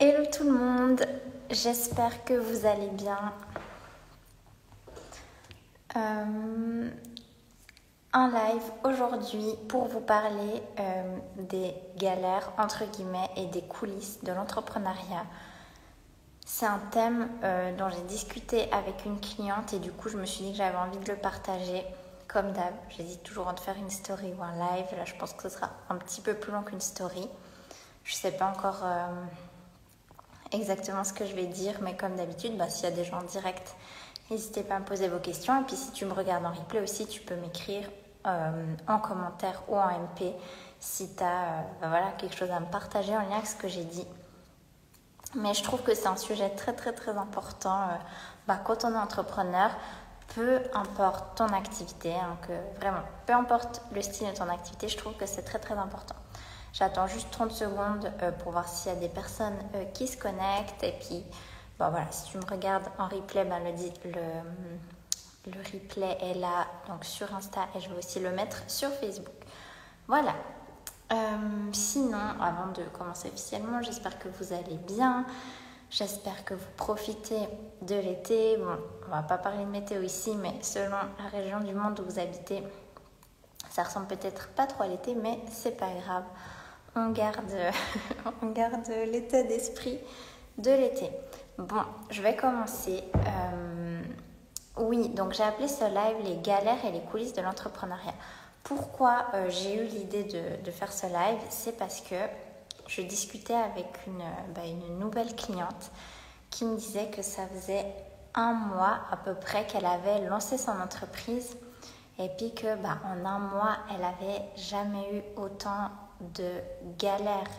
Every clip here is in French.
Hello tout le monde, j'espère que vous allez bien. Un live aujourd'hui pour vous parler des galères entre guillemets et des coulisses de l'entrepreneuriat. C'est un thème dont j'ai discuté avec une cliente et du coup je me suis dit que j'avais envie de le partager. Comme d'hab, j'hésite toujours entre faire une story ou un live. Là je pense que ce sera un petit peu plus long qu'une story. Je sais pas encore exactement ce que je vais dire, mais comme d'habitude, s'il y a des gens en direct, n'hésitez pas à me poser vos questions. Et puis si tu me regardes en replay aussi, tu peux m'écrire en commentaire ou en MP si tu as quelque chose à me partager en lien avec ce que j'ai dit. Mais je trouve que c'est un sujet très très très important quand on est entrepreneur, peu importe ton activité, peu importe le style de ton activité, je trouve que c'est très très important. J'attends juste 30 secondes pour voir s'il y a des personnes qui se connectent. Et puis, si tu me regardes en replay, le replay est là donc sur Insta et je vais aussi le mettre sur Facebook. Voilà. Sinon, avant de commencer officiellement, j'espère que vous allez bien. J'espère que vous profitez de l'été. Bon, on va pas parler de météo ici, mais selon la région du monde où vous habitez, ça ressemble peut-être pas trop à l'été, mais c'est pas grave. On garde l'état d'esprit de l'été. Bon, je vais commencer. Oui, donc j'ai appelé ce live les galères et les coulisses de l'entrepreneuriat. Pourquoi j'ai eu l'idée de faire ce live? C'est parce que je discutais avec une nouvelle cliente qui me disait que ça faisait 1 mois à peu près qu'elle avait lancé son entreprise et puis que en 1 mois, elle n'avait jamais eu autant de galères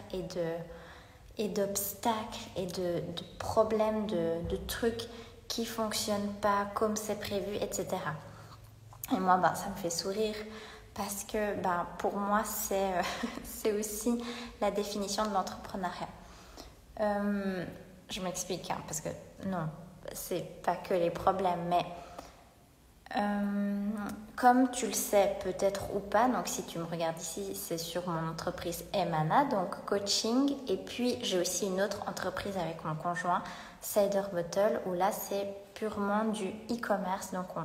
et d'obstacles et de problèmes, de trucs qui ne fonctionnent pas comme c'est prévu, etc. Et moi, ça me fait sourire parce que pour moi, c'est aussi la définition de l'entrepreneuriat. Je m'explique, parce que non, c'est pas que les problèmes, mais comme tu le sais peut-être ou pas, donc si tu me regardes ici, c'est sur mon entreprise Emana, donc coaching, et puis j'ai aussi une autre entreprise avec mon conjoint, Cider Bottle, où là c'est purement du e-commerce, donc on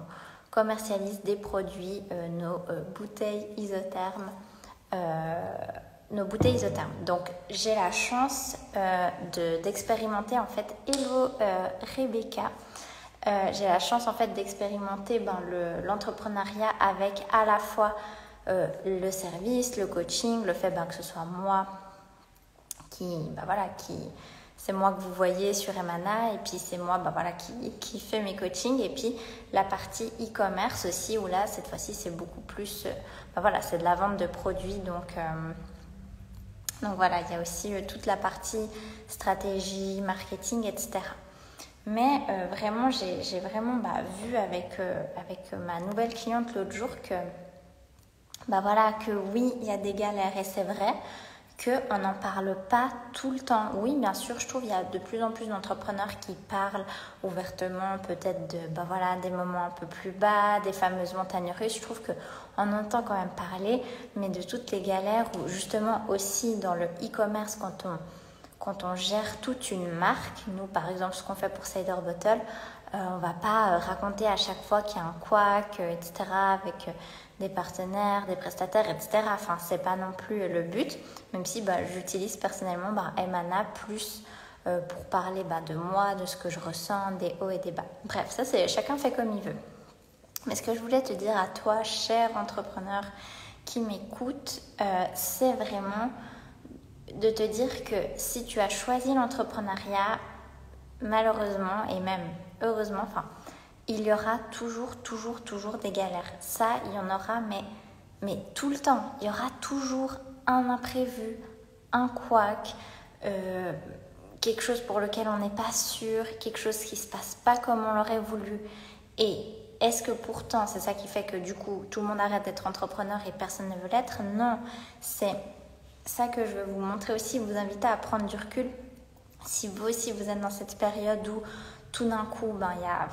commercialise des produits, nos bouteilles isothermes, Donc j'ai la chance d'expérimenter en fait. Hello Rebecca. J'ai la chance en fait d'expérimenter l'entrepreneuriat avec à la fois le service, le coaching, le fait que ce soit moi c'est moi que vous voyez sur Emana et puis c'est moi qui fait mes coachings et puis la partie e-commerce aussi où là cette fois-ci c'est beaucoup plus c'est de la vente de produits donc voilà, il y a aussi toute la partie stratégie, marketing, etc. Mais vraiment, j'ai vraiment vu avec ma nouvelle cliente l'autre jour que oui, il y a des galères et c'est vrai qu'on n'en parle pas tout le temps. Oui, bien sûr, je trouve qu'il y a de plus en plus d'entrepreneurs qui parlent ouvertement peut-être des moments un peu plus bas, des fameuses montagnes russes. Je trouve qu'on entend quand même parler, mais de toutes les galères où justement aussi dans le e-commerce, quand on gère toute une marque, nous par exemple ce qu'on fait pour Cider Bottle, on ne va pas raconter à chaque fois qu'il y a un couac, etc. avec des partenaires, des prestataires, etc. Enfin, c'est pas non plus le but, même si j'utilise personnellement Emana plus pour parler de moi, de ce que je ressens, des hauts et des bas. Bref, ça c'est chacun fait comme il veut. Mais ce que je voulais te dire à toi, cher entrepreneur qui m'écoute, c'est vraiment de te dire que si tu as choisi l'entrepreneuriat, malheureusement et même heureusement, il y aura toujours des galères. Ça, il y en aura, mais tout le temps. Il y aura toujours un imprévu, un couac, quelque chose pour lequel on n'est pas sûr, quelque chose qui ne se passe pas comme on l'aurait voulu. Et est-ce que pourtant, c'est ça qui fait que du coup, tout le monde arrête d'être entrepreneur et personne ne veut l'être? Non, c'est ça que je veux vous montrer aussi, vous inviter à prendre du recul. Si vous aussi, vous êtes dans cette période où tout d'un coup, il y a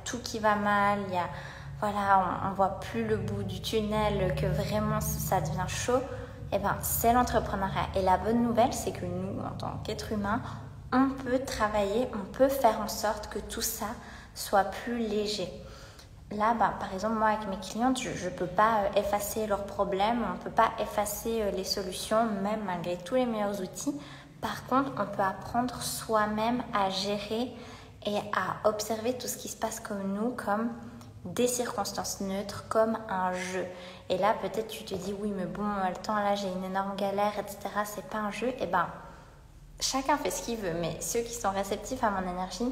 tout qui va mal, on voit plus le bout du tunnel, que vraiment ça devient chaud, c'est l'entrepreneuriat. Et la bonne nouvelle, c'est que nous, en tant qu'êtres humains, on peut travailler, on peut faire en sorte que tout ça soit plus léger. Là, par exemple, moi, avec mes clientes, je ne peux pas effacer leurs problèmes, on ne peut pas effacer les solutions, même malgré tous les meilleurs outils. Par contre, on peut apprendre soi-même à gérer et à observer tout ce qui se passe comme nous, comme des circonstances neutres, comme un jeu. Et là, peut-être tu te dis, oui, mais bon, le temps, là, j'ai une énorme galère, etc. C'est pas un jeu. Eh ben, chacun fait ce qu'il veut, mais ceux qui sont réceptifs à mon énergie,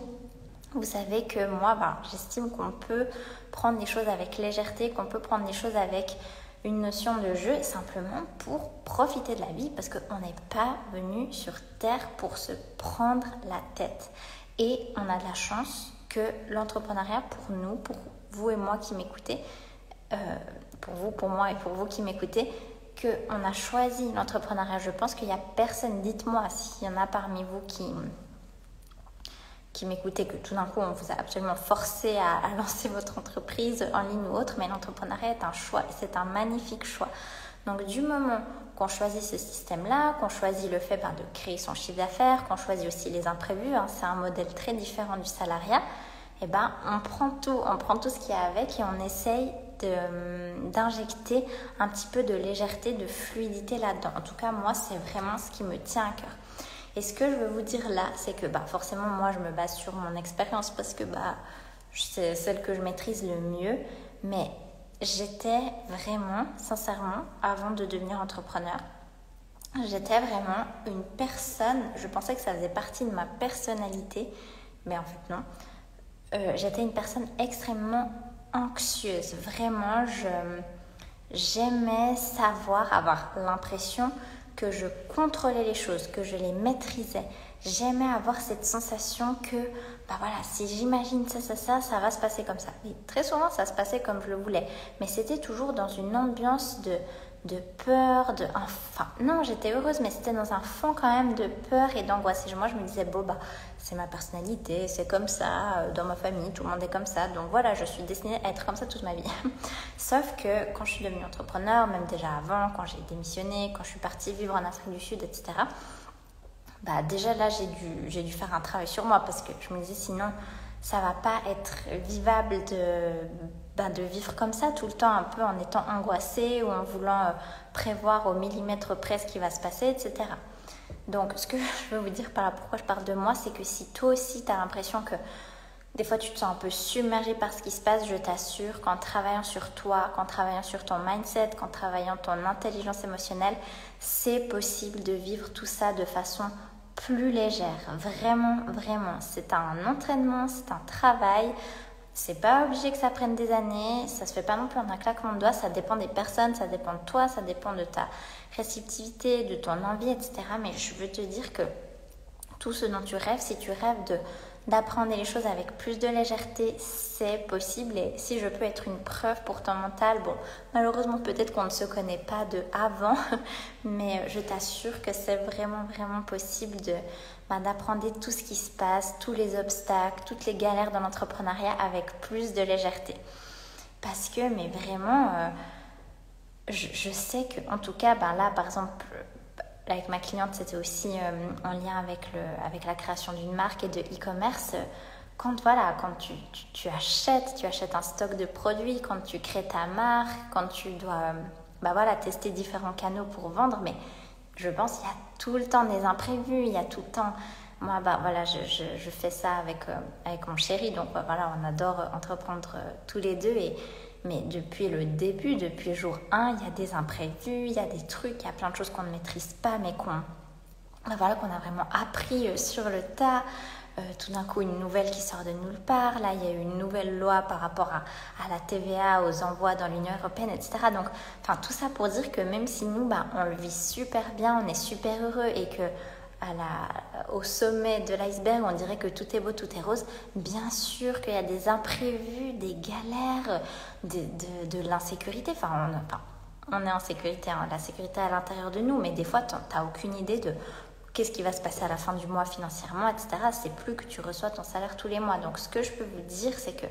vous savez que moi, j'estime qu'on peut prendre les choses avec légèreté, qu'on peut prendre les choses avec une notion de jeu, simplement pour profiter de la vie, parce qu'on n'est pas venu sur Terre pour se prendre la tête. Et on a de la chance que l'entrepreneuriat, pour nous, pour vous et moi qui m'écoutez, pour vous, pour moi et pour vous qui m'écoutez, qu'on a choisi l'entrepreneuriat. Je pense qu'il n'y a personne, dites-moi s'il y en a parmi vous qui m'écoutez, que tout d'un coup on vous a absolument forcé à lancer votre entreprise en ligne ou autre, mais l'entrepreneuriat est un choix et c'est un magnifique choix. Donc du moment qu'on choisit ce système-là, qu'on choisit le fait de créer son chiffre d'affaires, qu'on choisit aussi les imprévus, c'est un modèle très différent du salariat, on prend tout ce qu'il y a avec et on essaye d'injecter un petit peu de légèreté, de fluidité là-dedans. En tout cas, moi, c'est vraiment ce qui me tient à cœur. Et ce que je veux vous dire là, c'est que forcément, moi, je me base sur mon expérience parce que c'est celle que je maîtrise le mieux. Mais j'étais vraiment, sincèrement, avant de devenir entrepreneur, j'étais vraiment une personne, je pensais que ça faisait partie de ma personnalité, mais en fait non. J'étais une personne extrêmement anxieuse. Vraiment, j'aimais avoir l'impression que je contrôlais les choses, que je les maîtrisais. J'aimais avoir cette sensation que, si j'imagine ça va se passer comme ça. Et très souvent, ça se passait comme je le voulais. Mais c'était toujours dans une ambiance de peur, non, j'étais heureuse, mais c'était dans un fond quand même de peur et d'angoisse. Et moi, je me disais, c'est ma personnalité, c'est comme ça, dans ma famille, tout le monde est comme ça. Donc voilà, je suis destinée à être comme ça toute ma vie. Sauf que quand je suis devenue entrepreneur, même déjà avant, quand j'ai démissionné, quand je suis partie vivre en Afrique du Sud, etc., déjà là, j'ai dû faire un travail sur moi parce que je me disais, sinon, ça va pas être vivable de vivre comme ça tout le temps, un peu en étant angoissée ou en voulant prévoir au millimètre près ce qui va se passer, etc. Donc, ce que je veux vous dire par là, pourquoi je parle de moi, c'est que si toi aussi, tu as l'impression que des fois, tu te sens un peu submergé par ce qui se passe, je t'assure qu'en travaillant sur toi, qu'en travaillant sur ton mindset, qu'en travaillant ton intelligence émotionnelle, c'est possible de vivre tout ça de façon plus légère. Vraiment, vraiment. C'est un entraînement, c'est un travail. C'est pas obligé que ça prenne des années, ça se fait pas non plus en un claquement de doigts, ça dépend des personnes, ça dépend de toi, ça dépend de ta réceptivité, de ton envie, etc. Mais je veux te dire que tout ce dont tu rêves, si tu rêves d'apprendre les choses avec plus de légèreté, c'est possible. Et si je peux être une preuve pour ton mental, malheureusement peut-être qu'on ne se connaît pas de avant, mais je t'assure que c'est vraiment, vraiment possible d'apprendre tout ce qui se passe, tous les obstacles, toutes les galères dans l'entrepreneuriat avec plus de légèreté. Parce que, mais vraiment, je sais que, en tout cas, là, par exemple, avec ma cliente, c'était aussi en lien avec la création d'une marque et de e-commerce. Quand tu achètes un stock de produits, quand tu crées ta marque, quand tu dois tester différents canaux pour vendre, mais je pense qu'il y a tout le temps des imprévus, il y a tout le temps... Moi, je fais ça avec mon chéri, donc on adore entreprendre tous les deux mais depuis le début, depuis le jour 1, il y a des imprévus, il y a des trucs, il y a plein de choses qu'on ne maîtrise pas, mais qu'on a vraiment appris sur le tas. Tout d'un coup, une nouvelle qui sort de nulle part. Là, il y a eu une nouvelle loi par rapport à la TVA, aux envois dans l'Union européenne, etc. Donc, tout ça pour dire que même si nous, on le vit super bien, on est super heureux et que au sommet de l'iceberg, on dirait que tout est beau, tout est rose. Bien sûr qu'il y a des imprévus, des galères, de l'insécurité. On est en sécurité, la sécurité à l'intérieur de nous, mais des fois, tu n'as aucune idée de qu'est-ce qui va se passer à la fin du mois financièrement, etc. C'est plus que tu reçois ton salaire tous les mois. Donc, ce que je peux vous dire, c'est que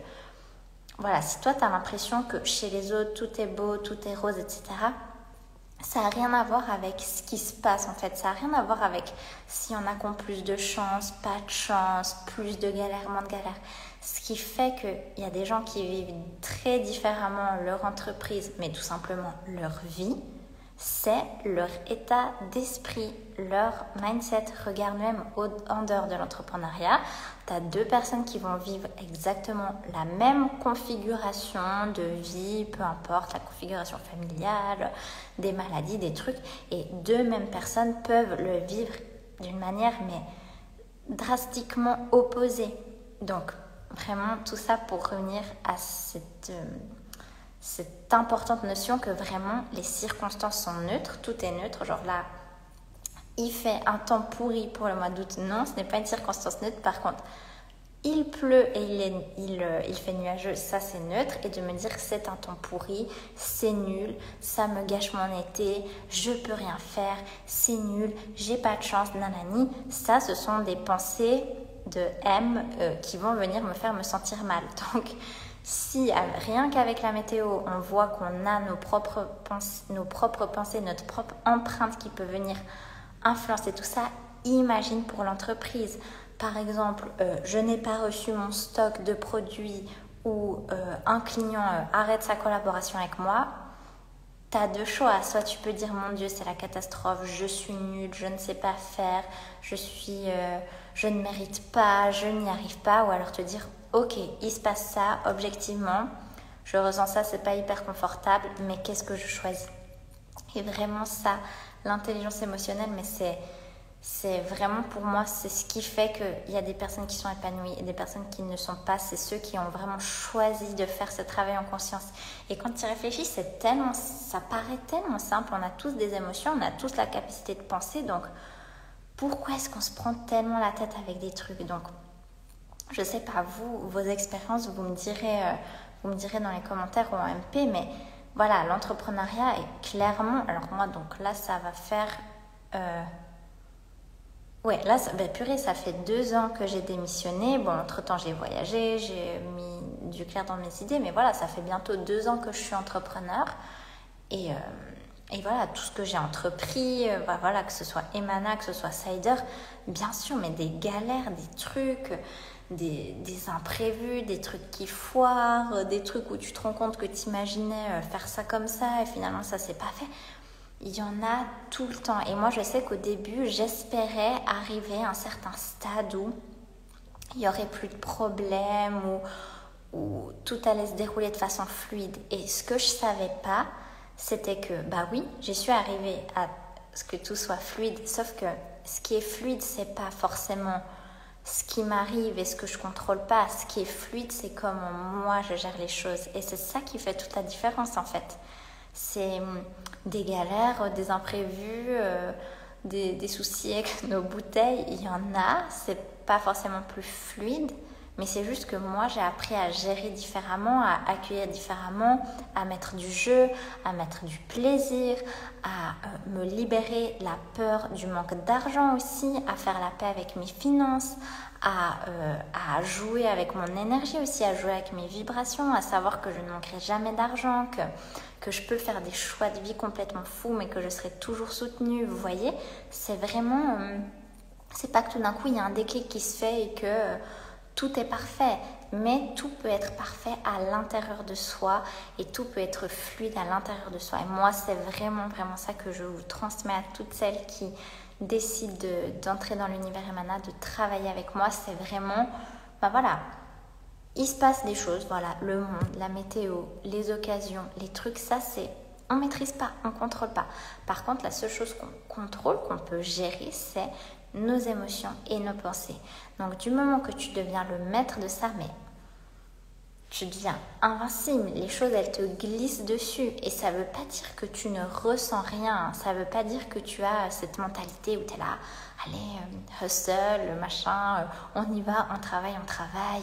si toi, tu as l'impression que chez les autres, tout est beau, tout est rose, etc., ça n'a rien à voir avec ce qui se passe en fait. Ça n'a rien à voir avec s'il y en a qui ont plus de chance, pas de chance, plus de galères, moins de galères. Ce qui fait qu'il y a des gens qui vivent très différemment leur entreprise, mais tout simplement leur vie, c'est leur état d'esprit, leur mindset. Regarde même en dehors de l'entrepreneuriat, tu as 2 personnes qui vont vivre exactement la même configuration de vie, peu importe la configuration familiale, des maladies, des trucs, et 2 mêmes personnes peuvent le vivre d'une manière mais drastiquement opposée. Donc vraiment tout ça pour revenir à cette importante notion que vraiment les circonstances sont neutres, tout est neutre. Genre là, il fait un temps pourri pour le mois d'août, non, ce n'est pas une circonstance neutre. Par contre, il pleut et il fait nuageux, ça c'est neutre. Et de me dire c'est un temps pourri, c'est nul, ça me gâche mon été, je peux rien faire, c'est nul, j'ai pas de chance, nanani. Ça, ce sont des pensées de M qui vont venir me faire me sentir mal. Donc, si rien qu'avec la météo, on voit qu'on a nos propres pensées, notre propre empreinte qui peut venir influencer tout ça, imagine pour l'entreprise. Par exemple, je n'ai pas reçu mon stock de produits ou un client arrête sa collaboration avec moi. Tu as 2 choix. Soit tu peux dire mon Dieu, c'est la catastrophe, je suis nulle, je ne sais pas faire, je ne mérite pas, je n'y arrive pas. Ou alors te dire ok, il se passe ça, objectivement, je ressens ça, c'est pas hyper confortable, mais qu'est-ce que je choisis? Et vraiment ça, l'intelligence émotionnelle, mais c'est vraiment pour moi, c'est ce qui fait qu'il y a des personnes qui sont épanouies et des personnes qui ne sont pas. C'est ceux qui ont vraiment choisi de faire ce travail en conscience. Et quand tu y réfléchis, ça paraît tellement simple. On a tous des émotions, on a tous la capacité de penser. Donc, pourquoi est-ce qu'on se prend tellement la tête avec des trucs? Donc, je sais pas, vous, vos expériences, vous me direz dans les commentaires ou en MP, mais voilà, l'entrepreneuriat est clairement... Alors moi, donc là, ça va faire... Ouais, là, purée, ça fait 2 ans que j'ai démissionné. Bon, entre-temps, j'ai voyagé, j'ai mis du clair dans mes idées, mais voilà, ça fait bientôt 2 ans que je suis entrepreneur. Et voilà, tout ce que j'ai entrepris, voilà, que ce soit Emana, que ce soit Cider, bien sûr, mais des galères, des trucs, des imprévus, des trucs qui foirent, des trucs où tu te rends compte que tu imaginais faire ça comme ça et finalement ça s'est pas fait. Il y en a tout le temps. Et moi, je sais qu'au début, j'espérais arriver à un certain stade où il n'y aurait plus de problèmes, où tout allait se dérouler de façon fluide. Et ce que je ne savais pas, c'était que, bah oui, j'y suis arrivée à ce que tout soit fluide. Sauf que ce qui est fluide, ce n'est pas forcément ce qui m'arrive et ce que je ne contrôle pas. Ce qui est fluide, c'est comment moi, je gère les choses. Et c'est ça qui fait toute la différence, en fait. C'est des galères, des imprévus, des soucis avec nos bouteilles. Il y en a, c'est pas forcément plus fluide, mais c'est juste que moi j'ai appris à gérer différemment, à accueillir différemment, à mettre du jeu, à mettre du plaisir, à me libérer la peur du manque d'argent aussi, à faire la paix avec mes finances, à jouer avec mon énergie aussi, à jouer avec mes vibrations, à savoir que je ne manquerai jamais d'argent, que je peux faire des choix de vie complètement fous, mais que je serai toujours soutenue. Vous voyez, c'est vraiment... c'est pas que tout d'un coup, il y a un déclic qui se fait et que tout est parfait. Mais tout peut être parfait à l'intérieur de soi et tout peut être fluide à l'intérieur de soi. Et moi, c'est vraiment, vraiment ça que je vous transmets à toutes celles qui décident d'entrer dans l'univers Emana, de travailler avec moi. C'est vraiment... voilà... Il se passe des choses, voilà, le monde, la météo, les occasions, les trucs, ça c'est... On ne maîtrise pas, on ne contrôle pas. Par contre, la seule chose qu'on contrôle, qu'on peut gérer, c'est nos émotions et nos pensées. Donc du moment que tu deviens le maître de ça, mais tu deviens invincible. Les choses, elles te glissent dessus. Et ça ne veut pas dire que tu ne ressens rien. Ça ne veut pas dire que tu as cette mentalité où tu es là, allez, hustle, machin, on y va, on travaille,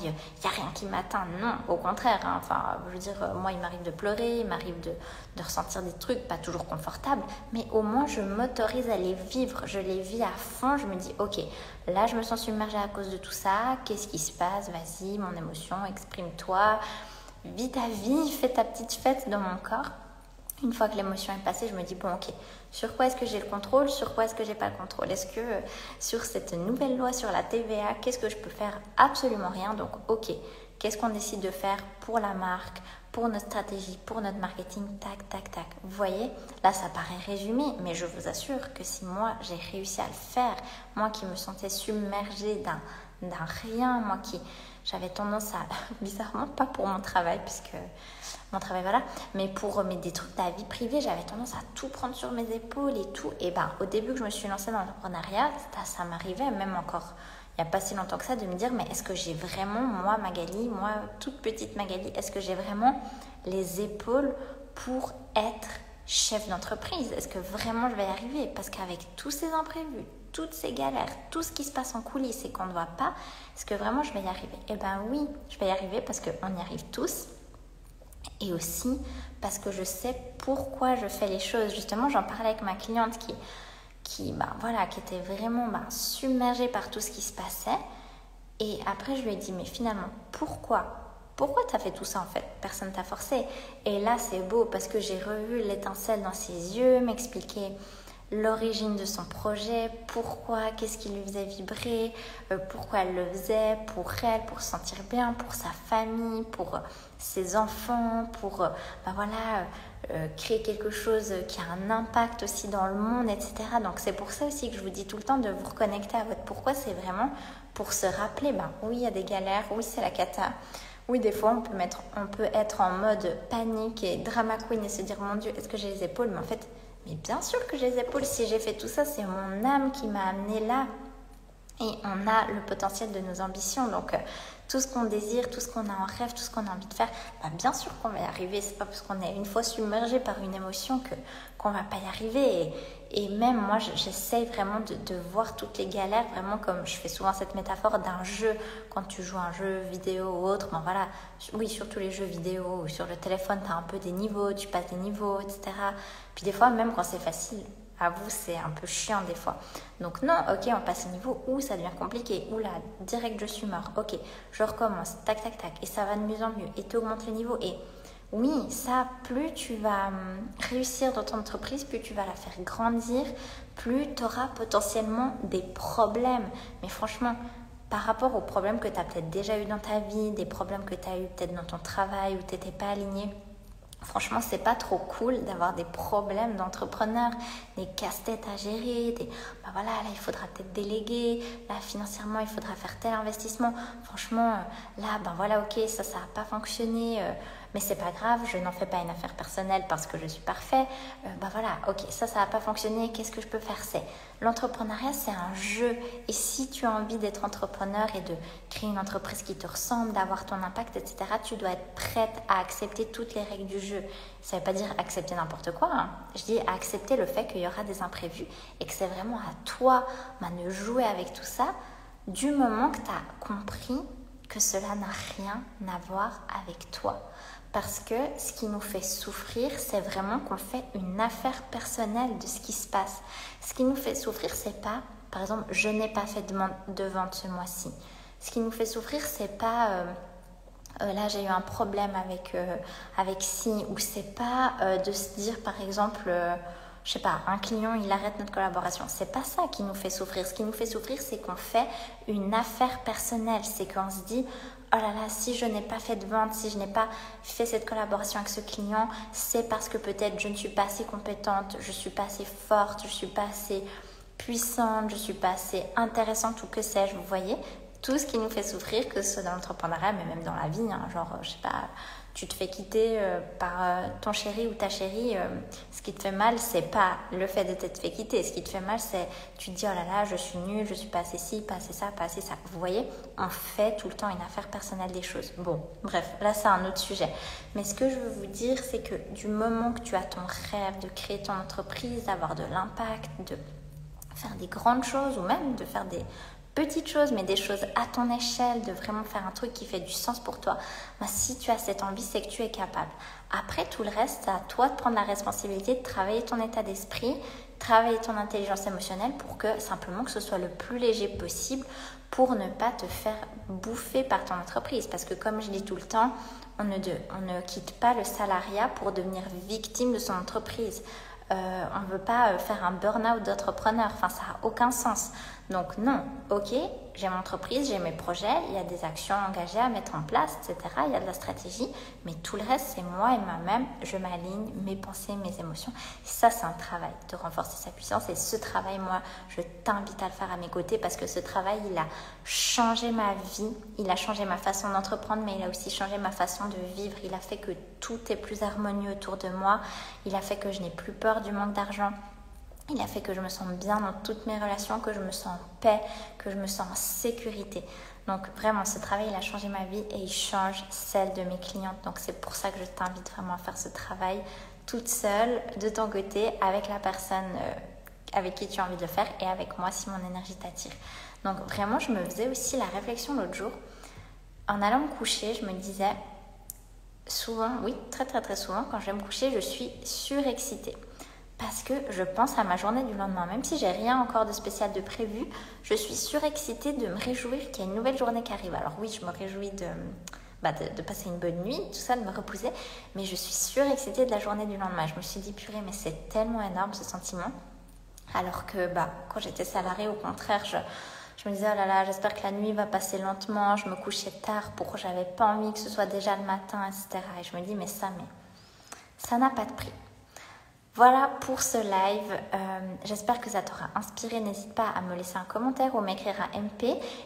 il n'y a rien qui m'atteint. Non, au contraire. Hein. Enfin, je veux dire, moi, il m'arrive de pleurer, il m'arrive de ressentir des trucs pas toujours confortables. Mais au moins, je m'autorise à les vivre. Je les vis à fond. Je me dis, ok, là, je me sens submergée à cause de tout ça. Qu'est-ce qui se passe? Vas-y, mon émotion, exprime-toi. Vis ta vie, fais ta petite fête dans mon corps. Une fois que l'émotion est passée, je me dis, bon, ok, sur quoi est-ce que j'ai le contrôle, sur quoi est-ce que j'ai pas le contrôle? Est-ce que sur cette nouvelle loi sur la TVA, qu'est-ce que je peux faire? Absolument rien. Donc, ok, qu'est-ce qu'on décide de faire pour la marque, pour notre stratégie, pour notre marketing? Tac, tac, tac. Vous voyez, là, ça paraît résumé, mais je vous assure que si moi, j'ai réussi à le faire, moi qui me sentais submergée d'un rien, moi qui... J'avais tendance à, bizarrement, pas pour mon travail, puisque mon travail, voilà, mais pour des trucs de la vie privée, j'avais tendance à tout prendre sur mes épaules et tout. Et ben, au début que je me suis lancée dans l'entrepreneuriat, ça m'arrivait, même encore, il n'y a pas si longtemps que ça, de me dire, mais est-ce que j'ai vraiment, moi, Magali, moi, toute petite Magali, est-ce que j'ai vraiment les épaules pour être chef d'entreprise? Est-ce que vraiment je vais y arriver? Parce qu'avec tous ces imprévus, toutes ces galères, tout ce qui se passe en coulisses et qu'on ne voit pas, est-ce que vraiment je vais y arriver? Eh bien oui, je vais y arriver parce qu'on y arrive tous. Et aussi parce que je sais pourquoi je fais les choses. Justement, j'en parlais avec ma cliente qui était vraiment submergée par tout ce qui se passait. Et après, je lui ai dit, mais finalement, pourquoi tu as fait tout ça en fait? Personne t'a forcé. Et là, c'est beau parce que j'ai revu l'étincelle dans ses yeux, m'expliquer l'origine de son projet, pourquoi, qu'est-ce qui lui faisait vibrer, pourquoi elle le faisait, pour elle, pour se sentir bien, pour sa famille, pour ses enfants, pour créer quelque chose qui a un impact aussi dans le monde, etc. Donc c'est pour ça aussi que je vous dis tout le temps de vous reconnecter à votre pourquoi. C'est vraiment pour se rappeler, oui, il y a des galères, oui, c'est la cata. Oui, des fois, on peut être en mode panique et drama queen et se dire, mon Dieu, est-ce que j'ai les épaules? Mais en fait, mais bien sûr que j'ai les épaules. Si j'ai fait tout ça, c'est mon âme qui m'a amenée là. Et on a le potentiel de nos ambitions. Donc, tout ce qu'on désire, tout ce qu'on a en rêve, tout ce qu'on a envie de faire, bien sûr qu'on va y arriver. C'est pas parce qu'on est une fois submergé par une émotion qu'on va pas y arriver. Et même moi, j'essaye vraiment de voir toutes les galères, vraiment comme je fais souvent cette métaphore d'un jeu. Quand tu joues un jeu vidéo ou autre, oui, surtout les jeux vidéo ou sur le téléphone, tu as un peu des niveaux, tu passes des niveaux, etc. Puis des fois, même quand c'est facile, à vous, c'est un peu chiant des fois. Donc non, ok, on passe au niveau où ça devient compliqué. Ouh là, direct je suis mort. Ok, je recommence, tac, tac, tac. Et ça va de mieux en mieux. Et tu augmentes le niveau. Et oui, ça, plus tu vas réussir dans ton entreprise, plus tu vas la faire grandir, plus tu auras potentiellement des problèmes. Mais franchement, par rapport aux problèmes que tu as peut-être déjà eu dans ta vie, des problèmes que tu as eu peut-être dans ton travail où tu n'étais pas aligné, franchement, c'est pas trop cool d'avoir des problèmes d'entrepreneur, des casse-têtes à gérer, là, il faudra peut-être déléguer, là, financièrement, il faudra faire tel investissement. Franchement, là, ok, ça n'a pas fonctionné, mais c'est pas grave, je n'en fais pas une affaire personnelle parce que je suis parfait. Ok, ça n'a pas fonctionné, qu'est-ce que je peux faire? L'entrepreneuriat, c'est un jeu. Et si tu as envie d'être entrepreneur et de créer une entreprise qui te ressemble, d'avoir ton impact, etc., tu dois être prête à accepter toutes les règles du jeu. Ça ne veut pas dire accepter n'importe quoi. Je dis accepter le fait qu'il y aura des imprévus et que c'est vraiment à toi de jouer avec tout ça du moment que tu as compris que cela n'a rien à voir avec toi. Parce que ce qui nous fait souffrir, c'est vraiment qu'on fait une affaire personnelle de ce qui se passe. Ce qui nous fait souffrir, c'est pas, par exemple, je n'ai pas fait de vente ce mois-ci. Ce qui nous fait souffrir, c'est pas, là j'ai eu un problème avec ci, ou c'est pas de se dire, par exemple, je sais pas, un client, il arrête notre collaboration. C'est pas ça qui nous fait souffrir. Ce qui nous fait souffrir, c'est qu'on fait une affaire personnelle. C'est qu'on se dit, oh là là, si je n'ai pas fait de vente, si je n'ai pas fait cette collaboration avec ce client, c'est parce que peut-être je ne suis pas assez compétente, je ne suis pas assez forte, je ne suis pas assez puissante, je ne suis pas assez intéressante ou que sais-je, vous voyez. Tout ce qui nous fait souffrir, que ce soit dans l'entrepreneuriat, mais même dans la vie, je sais pas, tu te fais quitter par ton chéri ou ta chérie, ce qui te fait mal, c'est pas le fait de t'être fait quitter. Ce qui te fait mal, c'est tu te dis, oh là là, je suis nulle, je suis pas assez ci, pas assez ça, pas assez ça. Vous voyez, on fait tout le temps une affaire personnelle des choses. Bon, bref, là, c'est un autre sujet. Mais ce que je veux vous dire, c'est que du moment que tu as ton rêve de créer ton entreprise, d'avoir de l'impact, de faire des grandes choses ou même de faire des petites choses, mais des choses à ton échelle, de vraiment faire un truc qui fait du sens pour toi, si tu as cette envie, c'est que tu es capable. Après, tout le reste, c'est à toi de prendre la responsabilité de travailler ton état d'esprit, travailler ton intelligence émotionnelle pour que simplement que ce soit le plus léger possible pour ne pas te faire bouffer par ton entreprise. Parce que comme je dis tout le temps, on ne quitte pas le salariat pour devenir victime de son entreprise. On ne veut pas faire un burn-out d'entrepreneur, enfin ça n'a aucun sens. Donc non, ok, j'ai mon entreprise, j'ai mes projets, il y a des actions engagées à mettre en place, etc. Il y a de la stratégie, mais tout le reste, c'est moi et moi-même, je m'aligne, mes pensées, mes émotions. Et ça, c'est un travail de renforcer sa puissance. Et ce travail, moi, je t'invite à le faire à mes côtés parce que ce travail, il a changé ma vie, il a changé ma façon d'entreprendre, mais il a aussi changé ma façon de vivre. Il a fait que tout est plus harmonieux autour de moi, il a fait que je n'ai plus peur du manque d'argent. Il a fait que je me sens bien dans toutes mes relations, que je me sens en paix, que je me sens en sécurité. Donc vraiment, ce travail, il a changé ma vie et il change celle de mes clientes. Donc c'est pour ça que je t'invite vraiment à faire ce travail toute seule, de ton côté, avec la personne avec qui tu as envie de le faire et avec moi si mon énergie t'attire. Donc vraiment, je me faisais aussi la réflexion l'autre jour. En allant me coucher, je me disais souvent, oui, très très très souvent, quand je vais me coucher, je suis surexcitée. Parce que je pense à ma journée du lendemain. Même si j'ai rien encore de spécial de prévu, je suis surexcitée de me réjouir qu'il y a une nouvelle journée qui arrive. Alors oui, je me réjouis de passer une bonne nuit, tout ça, de me reposer, mais je suis surexcitée de la journée du lendemain. Je me suis dit, purée, mais c'est tellement énorme ce sentiment. Alors que quand j'étais salariée, au contraire, je me disais, oh là là, j'espère que la nuit va passer lentement, je me couchais tard, j'avais pas envie que ce soit déjà le matin, etc. Et je me dis, mais ça n'a pas de prix. Voilà pour ce live, j'espère que ça t'aura inspiré, n'hésite pas à me laisser un commentaire ou m'écrire un MP.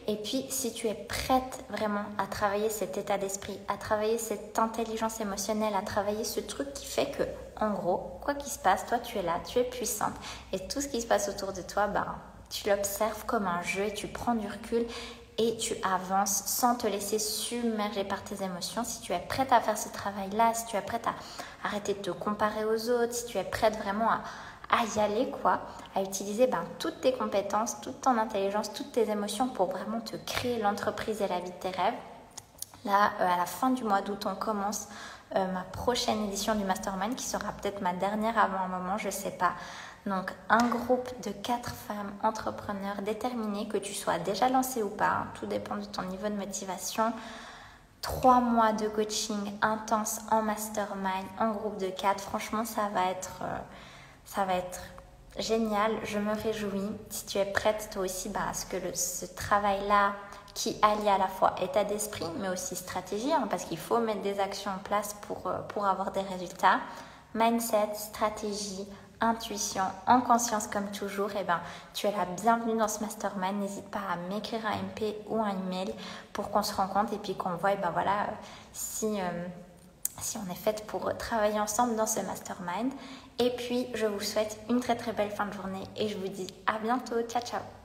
Et puis si tu es prête vraiment à travailler cet état d'esprit, à travailler cette intelligence émotionnelle, à travailler ce truc qui fait que, en gros, quoi qu'il se passe, toi tu es là, tu es puissante et tout ce qui se passe autour de toi, tu l'observes comme un jeu et tu prends du recul et tu avances sans te laisser submerger par tes émotions. Si tu es prête à faire ce travail-là, si tu es prête à arrêter de te comparer aux autres, si tu es prête vraiment à y aller, à utiliser toutes tes compétences, toute ton intelligence, toutes tes émotions pour vraiment te créer l'entreprise et la vie de tes rêves. Là, à la fin du mois d'août, on commence ma prochaine édition du Mastermind qui sera peut-être ma dernière avant un moment, je ne sais pas. Donc, un groupe de 4 femmes entrepreneurs déterminées, que tu sois déjà lancée ou pas, tout dépend de ton niveau de motivation. 3 mois de coaching intense en mastermind, en groupe de 4. Franchement, ça va être génial. Je me réjouis. Si tu es prête, toi aussi, à ce que ce travail-là, qui allie à la fois état d'esprit, mais aussi stratégie, parce qu'il faut mettre des actions en place pour avoir des résultats. Mindset, stratégie, intuition, en conscience comme toujours, tu es la bienvenue dans ce mastermind. N'hésite pas à m'écrire un MP ou un email pour qu'on se rencontre et puis qu'on voit si on est faite pour travailler ensemble dans ce mastermind. Et puis je vous souhaite une très très belle fin de journée et je vous dis à bientôt. Ciao ciao.